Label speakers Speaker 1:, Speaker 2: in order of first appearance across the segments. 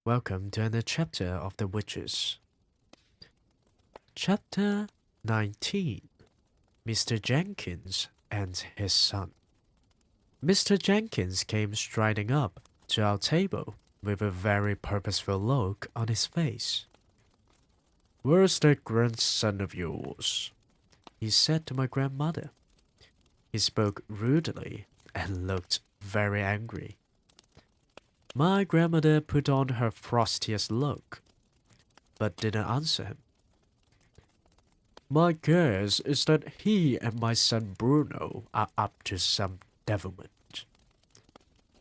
Speaker 1: Welcome to another chapter of The Witches. Chapter 19. Mr. Jenkins and his son. Mr. Jenkins came striding up to our table with a very purposeful look on his face. "Where's that grandson of yours?" he said to my grandmother. He spoke rudely and looked very angry. My grandmother put on her frostiest look, but didn't answer him. "My guess is that he and my son Bruno are up to some devilment,"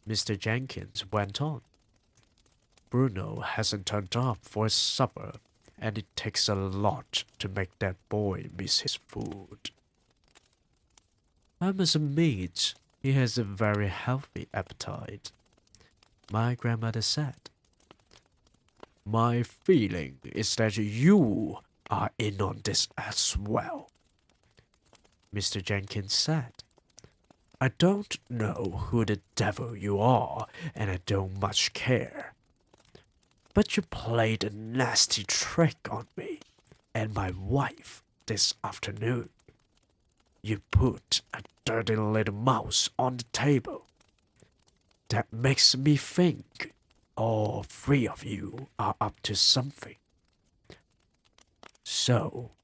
Speaker 1: Mr. Jenkins went on. "Bruno hasn't turned up for his supper, and it takes a lot to make that boy miss his food. I must admit, he has a very healthy appetite," my grandmother said. "My feeling is that you are in on this as well," Mr. Jenkins said. "I don't know who the devil you are, and I don't much care. But you played a nasty trick on me and my wife this afternoon. You put a dirty little mouse on the table. That makes me think all three of you are up to something. So,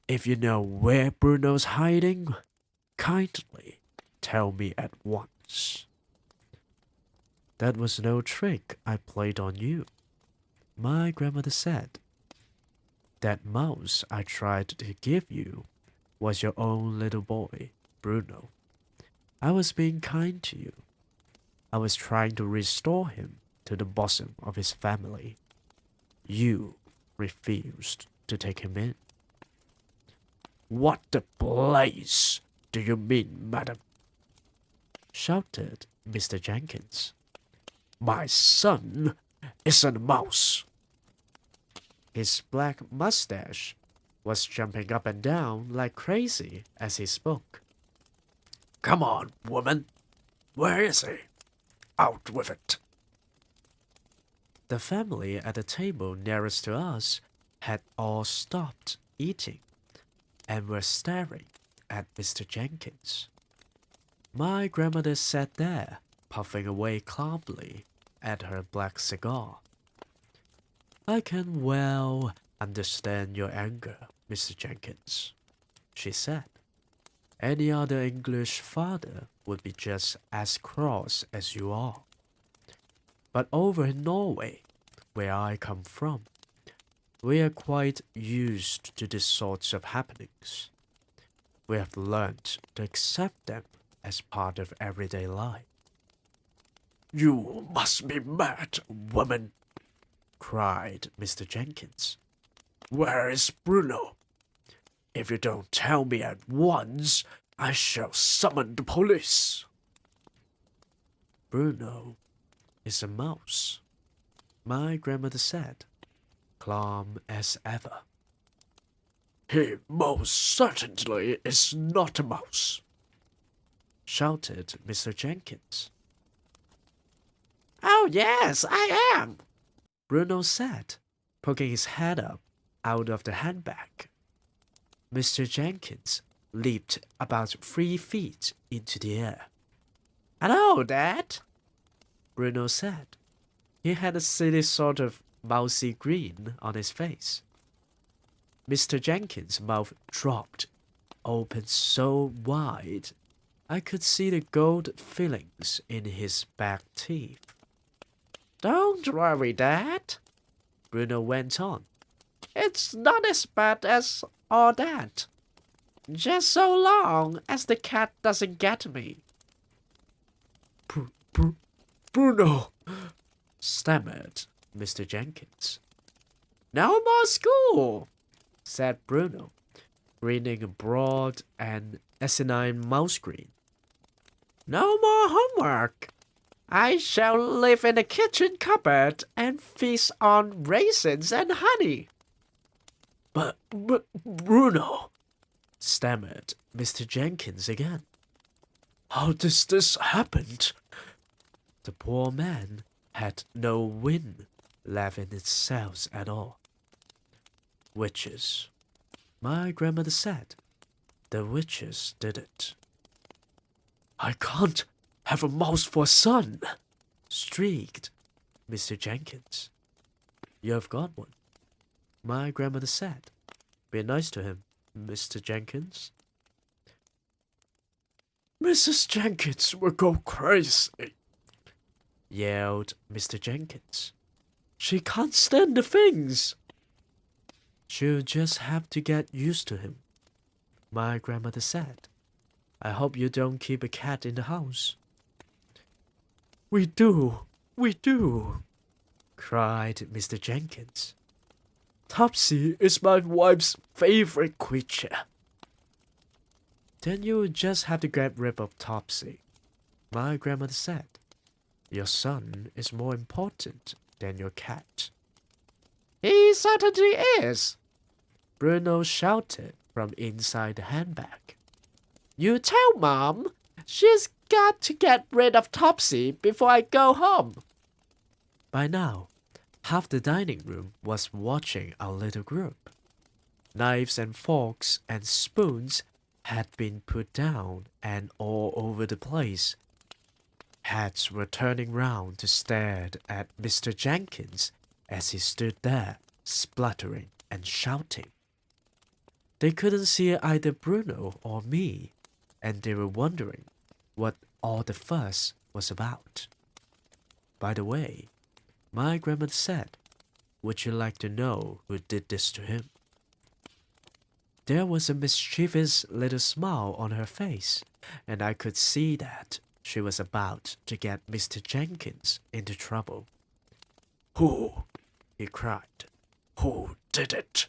Speaker 1: if you know where Bruno's hiding, kindly tell me at once." "That was no trick I played on you," my grandmother said. "That mouse I tried to give you was your own little boy, Bruno. I was being kind to you. I was trying to restore him to the bosom of his family. You refused to take him in." "What the blazes do you mean, madam?" shouted Mr. Jenkins. "My son isn't a mouse." His black mustache was jumping up and down like crazy as he spoke. "Come on, woman. Where is he? Out with it." The family at the table nearest to us had all stopped eating and were staring at Mr. Jenkins. My grandmother sat there, puffing away calmly at her black cigar. "I can well understand your anger, Mr. Jenkins," she said. "Any other English father would be just as cross as you are. But over in Norway, where I come from, we are quite used to these sorts of happenings. We have learned to accept them as part of everyday life." "You must be mad, woman," cried Mr. Jenkins. "Where is Bruno? If you don't tell me at once, I shall summon the police." "Bruno is a mouse," my grandmother said, calm as ever. "He most certainly is not a mouse," shouted Mr. Jenkins. "Oh yes, I am," Bruno said, poking his head up out of the handbag. Mr. Jenkins leaped about 3 feet into the air. "Hello, Dad," Bruno said. He had a silly sort of mousy grin on his face. Mr. Jenkins' mouth dropped, open so wide I could see the gold fillings in his back teeth. "Don't worry, Dad," Bruno went on. "It's not as bad as all that. Just so long as the cat doesn't get me." Bruno, stammered Mr. Jenkins. "No more school," said Bruno, grinning a broad and asinine mouse grin. "No more homework. I shall live in the kitchen cupboard and feast on raisins and honey." But Bruno, stammered Mr. Jenkins again. "How does this happen?" The poor man had no wind laughing itself at all. Witches, my grandmother said. The witches did it. I can't have a mouse for a son, shrieked Mr. Jenkins. You've got one, my grandmother said. Be nice to him, Mr. Jenkins. Mrs. Jenkins will go crazy, yelled Mr. Jenkins. She can't stand the things. She'll just have to get used to him, my grandmother said. I hope you don't keep a cat in the house. We do, cried Mr. Jenkins. Topsy is my wife's favorite creature. Then you'll just have to get rid of Topsy, my grandmother said. Your son is more important than your cat. He certainly is, Bruno shouted from inside the handbag. You tell Mom she's got to get rid of Topsy before I go home. By now, half the dining room was watching our little group. Knives and forks and spoons had been put down and all over the place. Heads were turning round to stare at Mr. Jenkins as he stood there, spluttering and shouting. They couldn't see either Bruno or me, and they were wondering what all the fuss was about. By the way, my grandmother said, would you like to know who did this to him? There was a mischievous little smile on her face, and I could see that she was about to get Mr. Jenkins into trouble. Who? He cried. Who did it?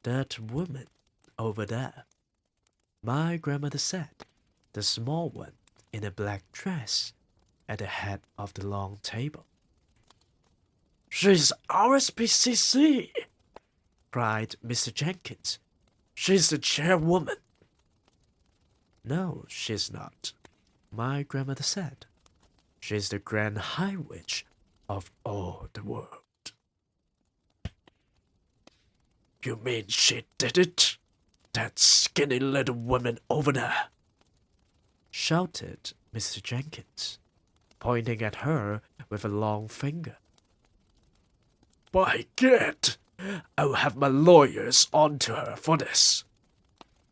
Speaker 1: That woman over there, my grandmother said, the small one in a black dress at the head of the long table. She's RSPCC, cried Mr. Jenkins. She's the chairwoman. No, she's not, my grandmother said. She's the Grand High Witch of all the world. You mean she did it? That skinny little woman over there? Shouted Mr. Jenkins, pointing at her with a long finger. By gad, I'll have my lawyers onto her for this.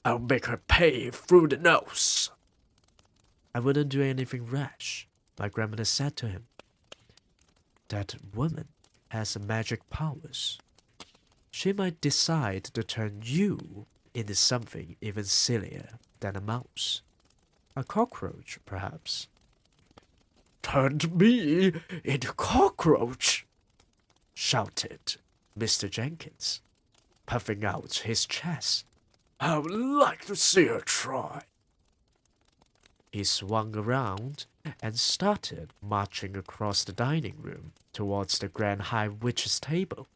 Speaker 1: I'll make her pay through the nose. I wouldn't do anything rash, my grandmother said to him. That woman has magic powers. She might decide to turn you into something even sillier than a mouse. A cockroach, perhaps. Turned me into cockroach, shouted Mr. Jenkins, puffing out his chest. I would like to see her try. He swung around and started marching across the dining room towards the Grand High Witch's table.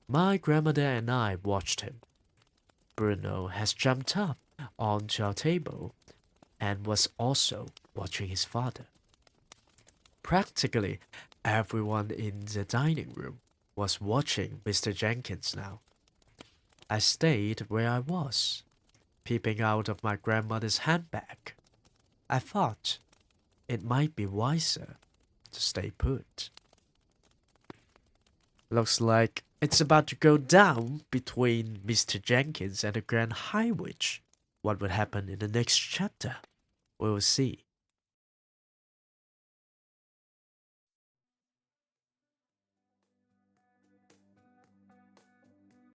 Speaker 1: My grandmother and I watched him. Bruno has jumped up onto our table and was also watching his father. Practically everyone in the dining room was watching Mr. Jenkins now. I stayed where I was, peeping out of my grandmother's handbag. I thought it might be wiser to stay put. Looks like it's about to go down between Mr. Jenkins and the Grand High Witch. What would happen in the next chapter? We will see.